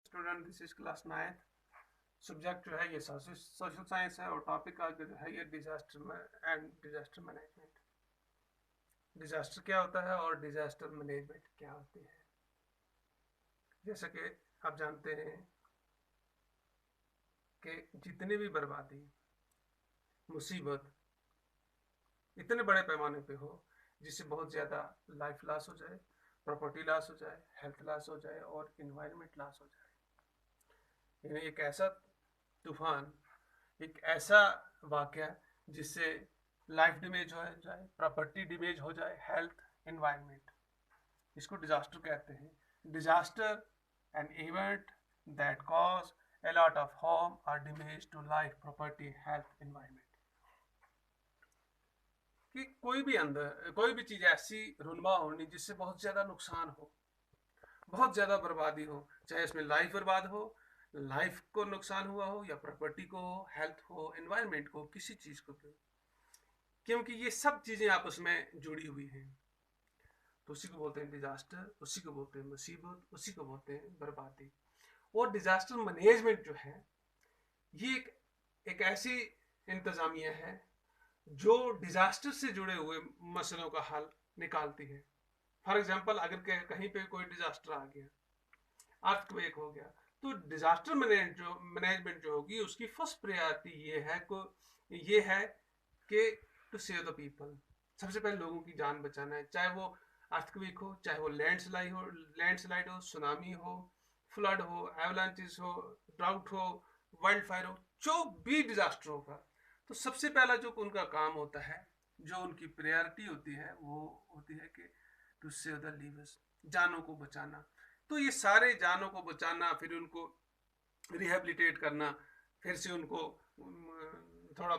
Student, this is class 9th। Subject जो है ये सोशल साइंस है और टॉपिक आज जो है ये disaster and disaster management. Disaster क्या होता है और डिजास्टर मैनेजमेंट क्या होती है। जैसा कि आप जानते हैं कि जितनी भी बर्बादी, मुसीबत इतने बड़े पैमाने पे हो जिससे बहुत ज़्यादा लाइफ लॉस हो जाए, प्रॉपर्टी लॉस हो जाए, हेल्थ लॉस हो जाए और इन्वायरमेंट लॉस हो जाए, यानी एक ऐसा तूफान, एक ऐसा वाक़या जिससे लाइफ डैमेज हो जाए, प्रॉपर्टी डैमेज हो जाए, हेल्थ, एनवायरनमेंट, इसको डिजास्टर कहते हैं। Disaster an event that cause a lot of harm or damage to life, property, health, environment। कि कोई भी अंदर कोई भी चीज़ ऐसी रुनमा होनी जिससे बहुत ज़्यादा नुकसान हो, बहुत ज़्यादा बर्बादी हो, चाहे इसमें लाइफ बर्बाद हो, लाइफ को नुकसान हुआ हो या प्रॉपर्टी को हो, हेल्थ हो, एनवायरनमेंट को, किसी चीज़ को भी, क्योंकि ये सब चीज़ें आपस में जुड़ी हुई हैं। तो उसी को बोलते हैं डिजास्टर, उसी को बोलते हैं मुसीबत, उसी को बोलते हैं बर्बादी। और डिजास्टर मैनेजमेंट जो है ये एक ऐसी इंतज़ामिया है जो डिजास्टर से जुड़े हुए मसलों का हल निकालती है। फॉर एग्जाम्पल, अगर कहीं पे कोई डिजास्टर आ गया, अर्थक्वेक हो गया, तो डिजास्टर मैनेजमेंट जो होगी उसकी फर्स्ट प्रायोरिटी ये है कि टू सेव द पीपल। सबसे पहले लोगों की जान बचाना है, चाहे वो अर्थक्वेक हो, चाहे वो लैंडस्लाइड हो, सुनामी हो, फ्लड हो, एवलांचेस हो, ड्राउट हो, वाइल्ड फायर हो, जो भी डिजास्टर होगा, तो सबसे पहला जो उनका काम होता है, जो उनकी प्रायोरिटी होती है, वो होती है कि टू सेव द लिवर्स, जानों को बचाना। तो ये सारे जानों को बचाना, फिर उनको रिहेबिलिटेट करना, फिर से उनको थोड़ा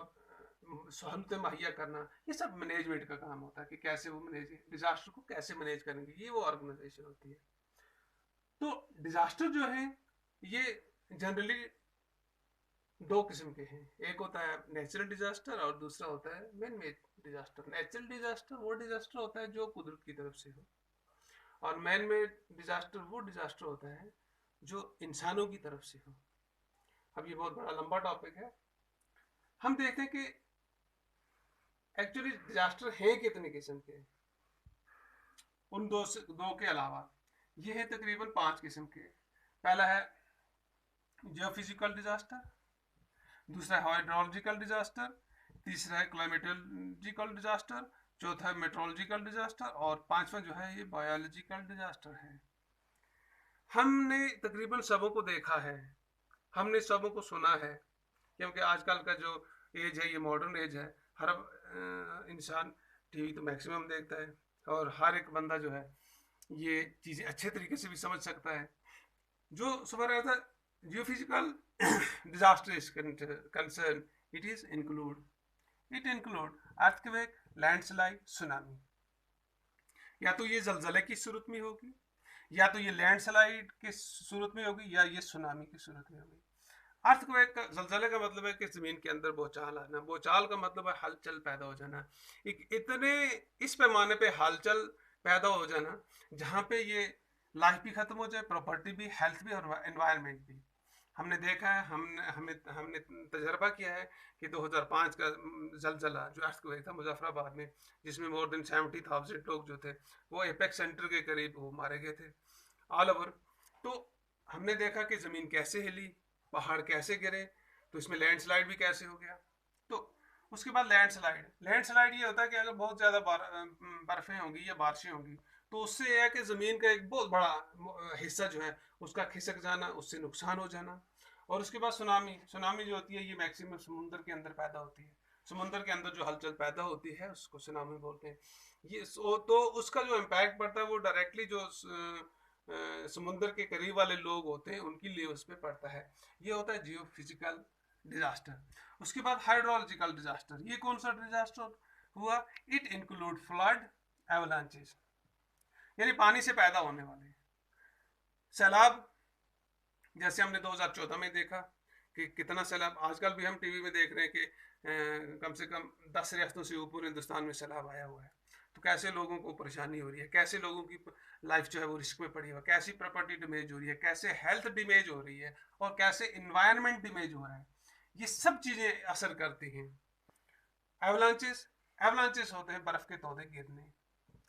सहूलतें मुहैया करना, ये सब मैनेजमेंट का काम होता है कि कैसे वो डिजास्टर को कैसे मैनेज करेंगे, ये वो ऑर्गेनाइजेशन होती है। तो डिजास्टर जो है ये जनरली दो किस्म के हैं, एक होता है नेचुरल डिजास्टर और दूसरा होता है man made disaster. Natural disaster वो डिजास्टर होता है जो कुदरत की तरफ से हो, और मैन मेड डिजास्टर वो डिजास्टर होता है जो इंसानों की तरफ से हो। अब ये बहुत बड़ा लंबा टॉपिक है। हम देखते हैं कि एक्चुअली डिजास्टर है कितने किस्म के, उन दो के अलावा ये है तकरीबन 5 किस्म के। पहला है जियोफिजिकल डिजास्टर, दूसरा है हाइड्रोलॉजिकल डिजास्टर, तीसरा है क्लाइमेटोलॉजिकल डिजास्टर, चौथा है मेट्रोलॉजिकल डिजास्टर और पांचवा जो है ये बायोलॉजिकल डिजास्टर है। हमने तकरीबन सबों को देखा है, हमने सबों को सुना है, क्योंकि आजकल का जो एज है ये मॉडर्न एज है। हर इंसान टीवी तो मैक्सिमम देखता है और हर एक बंदा जो है ये चीज़ें अच्छे तरीके से भी समझ सकता है। जो सुबह रहता है geophysical disaster is concern, it include earthquake, landslide, tsunami. या तो ये जलजले की सूरत में होगी, या तो ये लैंडस्लाइड की सूरत में होगी, या ये सुनामी की सूरत में होगी। अर्थक्वेक का, जलजले का मतलब है कि जमीन के अंदर बोचाल आना, बोचाल का मतलब है हलचल पैदा हो जाना, एक इतने इस पैमाने पे हलचल पैदा हो जाना जहाँ पे ये लाइफ भी खत्म हो जाए, प्रॉपर्टी भी, हेल्थ भी और एनवायरनमेंट भी। हमने देखा है, हमने हमने हमने तजर्बा किया है कि 2005 का जलजला जो अर्थक्वेक था मुजफ्फराबाद में, जिसमें मोर देन 70,000 लोग जो थे वो एपेक्स सेंटर के करीब वो मारे गए थे ऑल ओवर। तो हमने देखा कि ज़मीन कैसे हिली, पहाड़ कैसे गिरे, तो इसमें लैंडस्लाइड भी कैसे हो गया। तो उसके बाद लैंडस्लाइड ये होता है कि अगर बहुत ज़्यादा बर्फ़ें होंगी या बारिशें होंगी, तो उससे यह है कि ज़मीन का एक बहुत बड़ा हिस्सा जो है उसका खिसक जाना, उससे नुकसान हो जाना। और उसके बाद सुनामी जो होती है ये मैक्सिमम समुंदर के अंदर पैदा होती है। समुंदर के अंदर जो हलचल पैदा होती है उसको सुनामी बोलते हैं। तो उसका जो इम्पैक्ट पड़ता है वो डायरेक्टली जो समुंदर के करीब वाले लोग होते हैं उनकी लीव्स पे पड़ता है। ये होता है जियो फिजिकल डिजास्टर। उसके बाद हाइड्रोलॉजिकल डिजास्टर, ये कौन सा डिजास्टर हुआ? इट इंक्लूड फ्लड, एवलांचेस, यानी पानी से पैदा होने वाले सैलाब। जैसे हमने 2014 में देखा कि कितना सैलाब, आजकल भी हम टीवी में देख रहे हैं कि कम से कम 10 रियासतों से ऊपर हिंदुस्तान में सैलाब आया हुआ है। तो कैसे लोगों को परेशानी हो रही है, कैसे लोगों की लाइफ जो है वो रिस्क में पड़ी हुई है, कैसी प्रॉपर्टी डैमेज हो रही है, कैसे हेल्थ डैमेज हो रही है, और कैसे इन्वायरमेंट डैमेज हो रहा है, ये सब चीज़ें असर करती हैं। एवलांचेस, एवलांचेस होते हैं बर्फ़ के तोड़े गिरने।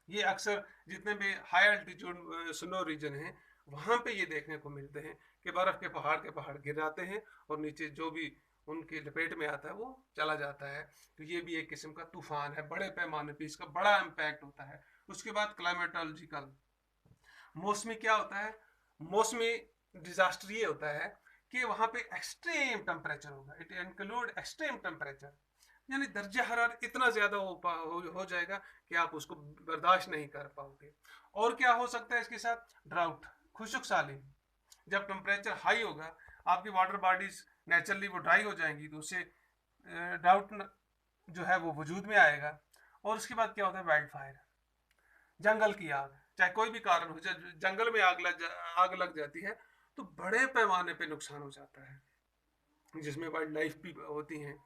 ये अक्सर जितने भी हाई अल्टीट्यूड स्नो रीजन हैं वहाँ पे ये देखने को मिलते हैं कि बर्फ़ के पहाड़ गिर जाते हैं और नीचे जो भी उनकी लपेट में आता है वो चला जाता है। तो ये भी एक किस्म का तूफान है, बड़े पैमाने पे इसका बड़ा इम्पैक्ट होता है। उसके बाद क्लाइमेटोलॉजिकल, मौसमी क्या होता है, मौसमी डिजास्टर ये होता है कि वहाँ पे एक्सट्रीम टेम्परेचर होगा। इट इंक्लूड एक्सट्रीम टेम्परेचर, यानी दर्जा हरारत इतना ज़्यादा हो जाएगा कि आप उसको बर्दाश्त नहीं कर पाओगे। और क्या हो सकता है इसके साथ, ड्राउट, खुशक साली। जब टेम्परेचर हाई होगा आपकी वाटर बॉडीज नेचुरली वो ड्राई हो जाएंगी, तो उससे ड्राउट जो है वो वजूद में आएगा। और उसके बाद क्या होता है, वाइल्ड फायर, जंगल की आग, चाहे कोई भी कारण हो, जाए जंगल में आग लग जाती है तो बड़े पैमाने पे नुकसान हो जाता है, जिसमें वाइल्ड लाइफ भी होती हैं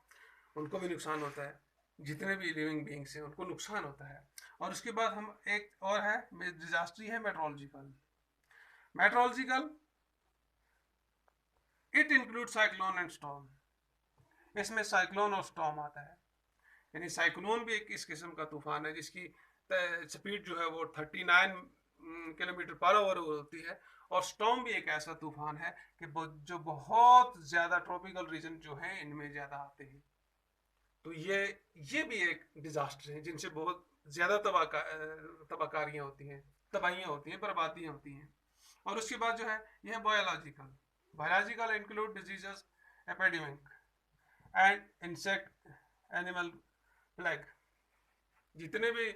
उनको भी नुकसान होता है, जितने भी लिविंग बींग्स हैं उनको नुकसान होता है। और उसके बाद हम एक और है डिजास्ट्री है metrological. Metrological it include cyclone and storm. इसमें साइक्लोन और स्टॉर्म आता है, यानी साइक्लोन भी एक इस किस्म का तूफान है जिसकी स्पीड जो है वो 39 किलोमीटर पर आवर होती है। और स्टॉर्म भी एक ऐसा तूफान है कि जो बहुत ज़्यादा ट्रॉपिकल रीजन जो है इनमें ज़्यादा आते हैं। तो ये भी एक डिजास्टर है जिनसे बहुत ज़्यादा तबाहकारियाँ होती हैं, तबाहियाँ होती हैं, बर्बादियाँ होती हैं। और उसके बाद जो है यह biological, biological include diseases, epidemic and insect animal plague. जितने भी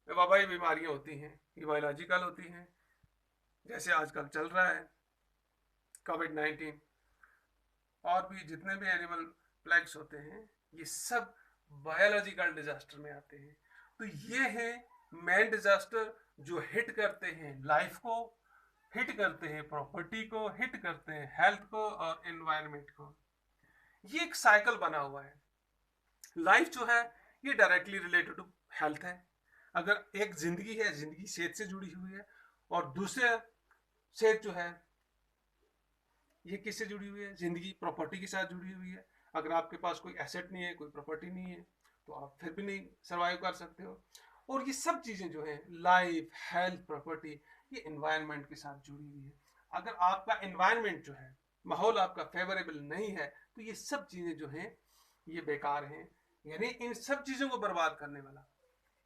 वबाई बीमारियां होती हैं ये बायोलॉजिकल होती हैं, जैसे आजकल चल रहा है कोविड-19, और भी जितने भी एनिमल प्लेग्स होते हैं ये सब बायोलॉजिकल डिजास्टर में आते हैं। तो ये है मेन डिजास्टर जो हिट करते हैं लाइफ को, हिट करते हैं प्रॉपर्टी को, हिट करते हैं हेल्थ को और एनवायरनमेंट को। ये एक साइकिल बना हुआ है। लाइफ जो है ये डायरेक्टली रिलेटेड टू हेल्थ है। अगर एक जिंदगी है, जिंदगी सेहत से जुड़ी हुई है, और दूसरे सेहत जो है ये किससे जुड़ी हुई है, जिंदगी प्रॉपर्टी के साथ जुड़ी हुई है। अगर आपके पास कोई एसेट नहीं है, कोई प्रॉपर्टी नहीं है, तो आप फिर भी नहीं सर्वाइव कर सकते हो। और ये सब चीज़ें जो है लाइफ, हेल्थ, प्रॉपर्टी, ये एनवायरनमेंट के साथ जुड़ी हुई है। अगर आपका एनवायरनमेंट जो है, माहौल आपका फेवरेबल नहीं है, तो ये सब चीज़ें जो हैं ये बेकार हैं। यानी इन सब चीज़ों को बर्बाद करने वाला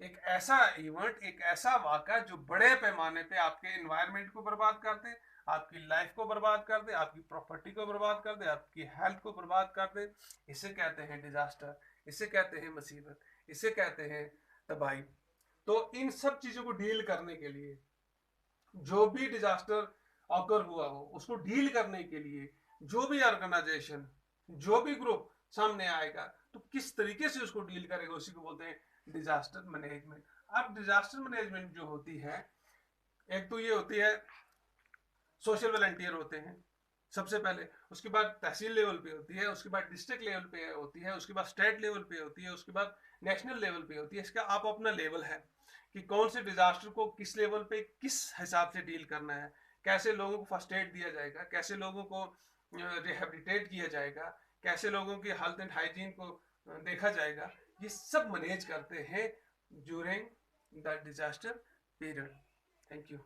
एक ऐसा इवेंट, एक ऐसा वाक़ा जो बड़े पैमाने पे आपके एनवायरनमेंट को बर्बाद कर दे, आपकी लाइफ को बर्बाद कर दे, आपकी प्रॉपर्टी को बर्बाद कर दे, आपकी हेल्थ को बर्बाद कर दे, इसे कहते हैं डिजास्टर, इसे कहते हैं मुसीबत, इसे कहते हैं तबाही। तो इन सब चीज़ों को डील करने के लिए, जो भी डिजास्टर ऑकर हुआ हो उसको डील करने के लिए जो भी ऑर्गेनाइजेशन, जो भी ग्रुप सामने आएगा, तो किस तरीके से उसको डील करेगा, उसी को बोलते हैं डिजास्टर मैनेजमेंट। अब डिजास्टर मैनेजमेंट जो होती है, एक तो ये होती है सोशल वॉलंटियर होते हैं सबसे पहले, उसके बाद तहसील लेवल पे होती है, उसके बाद डिस्ट्रिक्ट लेवल पे होती है, उसके बाद स्टेट लेवल पे होती है, उसके बाद नेशनल लेवल पे होती है। इसका आप अपना लेवल है कि कौन से डिजास्टर को किस लेवल पे किस हिसाब से डील करना है, कैसे लोगों को फर्स्ट एड दिया जाएगा, कैसे लोगों को रिहेबिलिटेट किया जाएगा, कैसे लोगों की हेल्थ एंड हाइजीन को देखा जाएगा। ये सब मैनेज करते हैं during the disaster period. Thank you.